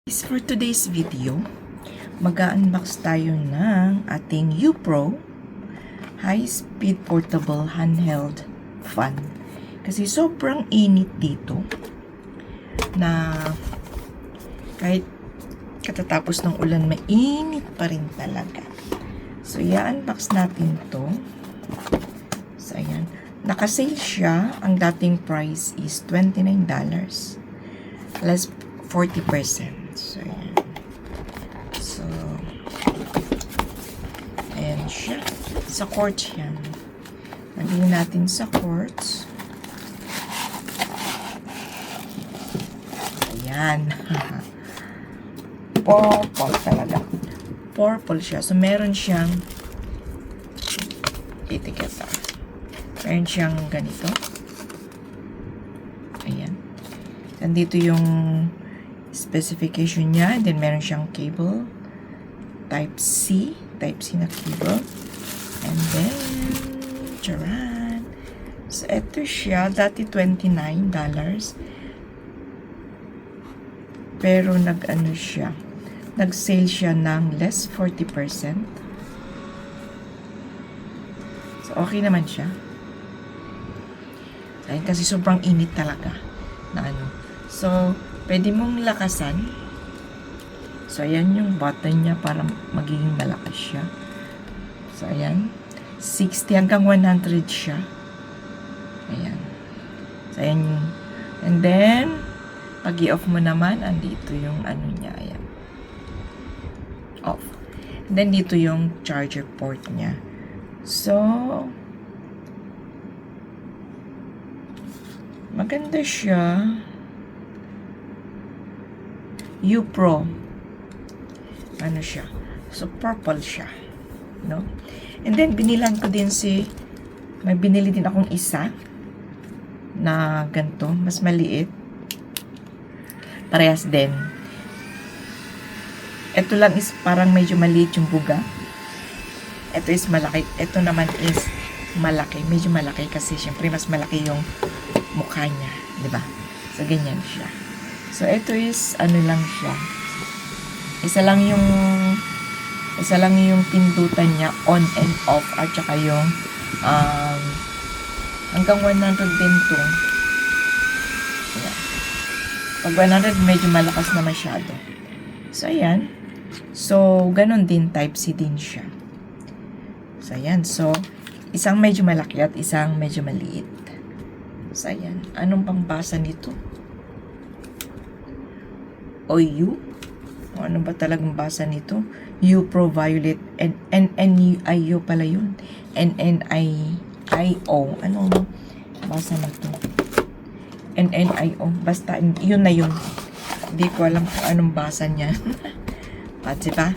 For today's video, mag-unbox tayo ng ating UPRO High-Speed Portable Handheld Fan. Kasi sobrang init dito na kahit katatapos ng ulan, mainit pa rin talaga. So, i-unbox natin to. So, ayan. Naka-sale siya. Ang dating price is $29. Less 40%. So, ayan. So, ayan siya. Sa quartz yan. Lagyan natin sa quartz. Ayan. Purple talaga. Purple siya. So, meron siyang etiketa. Meron siyang ganito. Ayan. Nandito yung specification niya. And then, meron siyang cable. Type-C na cable. And then, charan. So, ito siya. Dati $29. Pero, nag-ano siya. Nag-sale siya ng less 40%. So, okay naman siya. Ayun, kasi sobrang init talaga. Na ano. So, pwede mong lakasan. So, ayan yung button niya para magiging malakas siya. So, ayan. 60 hanggang 100 siya. Ayan. So, ayan yung... And then, pag i-off mo naman, andito yung ano niya. Ayan. Off. And then, dito yung charger port niya. So, maganda siya. UPRO. Ano siya? So, purple siya. No? And then, binilan ko din may binili din akong isa na ganito. Mas maliit. Parehas din. Ito lang is parang medyo maliit yung buga. Ito is malaki. Ito naman is malaki. Medyo malaki kasi syempre mas malaki yung mukha niya. Diba? So, ganyan siya. So, ito is, ano lang siya. Isa lang yung pindutan niya, on and off, at saka yung, hanggang 100 din to. Ayan. Pag 100, medyo malakas na masyado. So, ayan. So, ganun din, Type-C din siya. So, ayan. So, isang medyo malaki at isang medyo maliit. So, ayan. Anong pangbasa nito? O U? O ano ba talagang basa nito? UPRO Violet. NNIO pala yun. NNIO. Anong basa nito? NNIO. Basta, yun na yun. Hindi ko alam kung anong basa niya. At diba?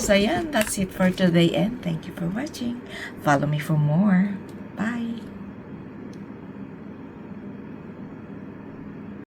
So, yan. That's it for today. And thank you for watching. Follow me for more. Bye!